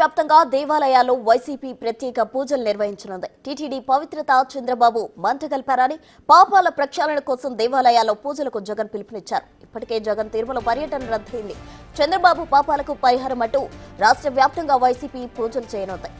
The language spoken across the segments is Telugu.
వ్యాప్తంగా దేవాలయాల్లో వైసీపీ ప్రత్యేక పూజలు నిర్వహించనుంది. టీటీడీ పవిత్రత చంద్రబాబు మంటగల్పారని పాపాల ప్రక్షాళన కోసం దేవాలయాల్లో పూజలకు జగన్ పిలుపునిచ్చారు. ఇప్పటికే జగన్ తిరుమల పర్యటన రద్దయింది. చంద్రబాబు పాపాలకు పరిహారం అంటూ రాష్ట్ర వ్యాప్తంగా వైసీపీ పూజలు చేయనుంది.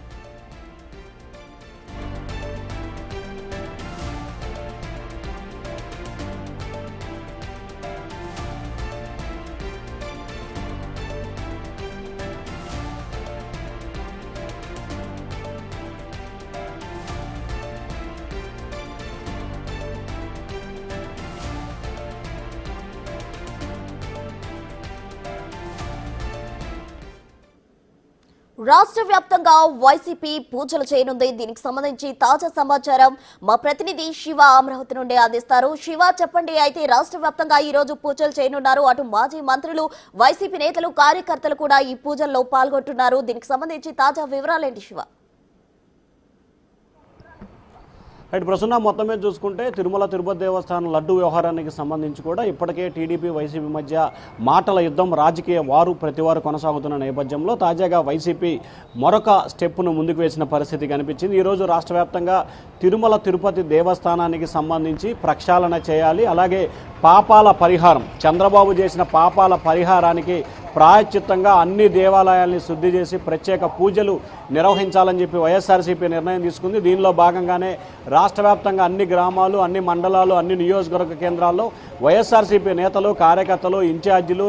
రాష్ట్ర వ్యాప్తంగా వైసీపీ పూజలు చేయనుంది. దీనికి సంబంధించి తాజా సమాచారం మా ప్రతినిధి శివ అమరావతి నుండి అందిస్తారు. శివ, చెప్పండి. అయితే రాష్ట్ర వ్యాప్తంగా ఈ రోజు పూజలు చేయనున్నారు. అటు మాజీ మంత్రులు, వైసీపీ నేతలు, కార్యకర్తలు కూడా ఈ పూజల్లో పాల్గొంటున్నారు. దీనికి సంబంధించి తాజా వివరాలేంటి శివ? రైట్, ప్రస్తుతం మొత్తం మీద చూసుకుంటే తిరుమల తిరుపతి దేవస్థానం లడ్డు వ్యవహారానికి సంబంధించి కూడా ఇప్పటికే టీడీపీ వైసీపీ మధ్య మాటల యుద్ధం, రాజకీయ వారు ప్రతివారు కొనసాగుతున్న నేపథ్యంలో తాజాగా వైసీపీ మరొక స్టెప్ను ముందుకు వేసిన పరిస్థితి కనిపించింది. ఈరోజు రాష్ట్ర వ్యాప్తంగా తిరుమల తిరుపతి దేవస్థానానికి సంబంధించి ప్రక్షాళన చేయాలి, అలాగే పాపాల పరిహారం, చంద్రబాబు చేసిన పాపాల పరిహారానికి ప్రాయశ్చిత్తంగా అన్ని దేవాలయాల్ని శుద్ధి చేసి ప్రత్యేక పూజలు నిర్వహించాలని చెప్పి వైఎస్ఆర్సీపీ నిర్ణయం తీసుకుంది. దీనిలో భాగంగానే రాష్ట్ర వ్యాప్తంగా అన్ని గ్రామాలు, అన్ని మండలాలు, అన్ని నియోజకవర్గ కేంద్రాల్లో వైఎస్ఆర్సీపీ నేతలు, కార్యకర్తలు, ఇన్ఛార్జీలు,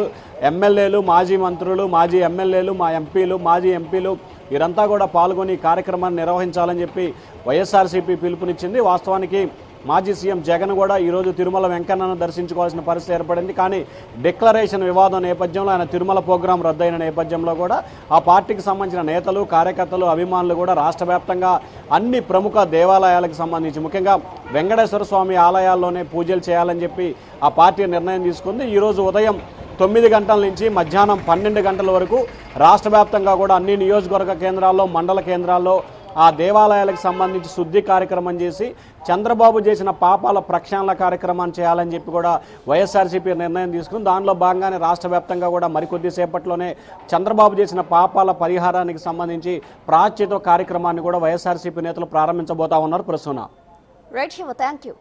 ఎమ్మెల్యేలు, మాజీ మంత్రులు, మాజీ ఎమ్మెల్యేలు, మా ఎంపీలు, మాజీ ఎంపీలు వీరంతా కూడా పాల్గొని ఈ కార్యక్రమాన్ని నిర్వహించాలని చెప్పి వైఎస్ఆర్సీపీ పిలుపునిచ్చింది. వాస్తవానికి మాజీ సీఎం జగన్ కూడా ఈరోజు తిరుమల వెంకన్నను దర్శించుకోవాల్సిన పరిస్థితి ఏర్పడింది. కానీ డిక్లరేషన్ వివాదం నేపథ్యంలో ఆయన తిరుమల ప్రోగ్రాం రద్దయిన నేపథ్యంలో కూడా ఆ పార్టీకి సంబంధించిన నేతలు, కార్యకర్తలు, అభిమానులు కూడా రాష్ట్ర వ్యాప్తంగా అన్ని ప్రముఖ దేవాలయాలకు సంబంధించి ముఖ్యంగా వెంకటేశ్వర స్వామి ఆలయాల్లోనే పూజలు చేయాలని చెప్పి ఆ పార్టీ నిర్ణయం తీసుకుంది. ఈరోజు ఉదయం 9 గంటల నుంచి మధ్యాహ్నం 12 గంటల వరకు రాష్ట్ర వ్యాప్తంగా కూడా అన్ని నియోజకవర్గ కేంద్రాల్లో, మండల కేంద్రాల్లో ఆ దేవాలయాలకు సంబంధించి శుద్ధి కార్యక్రమం చేసి చంద్రబాబు చేసిన పాపాల ప్రక్షాళన కార్యక్రమాన్ని చేయాలని చెప్పి కూడా వైఎస్ఆర్సీపీ నిర్ణయం తీసుకుని దానిలో భాగంగానే రాష్ట్ర వ్యాప్తంగా కూడా మరికొద్దిసేపట్లోనే చంద్రబాబు చేసిన పాపాల పరిహారానికి సంబంధించి ప్రాయశ్చిత్త కార్యక్రమాన్ని కూడా వైఎస్ఆర్సీపీ నేతలు ప్రారంభించబోతా ఉన్నారు. Prasuna. Right Shiva, thank you.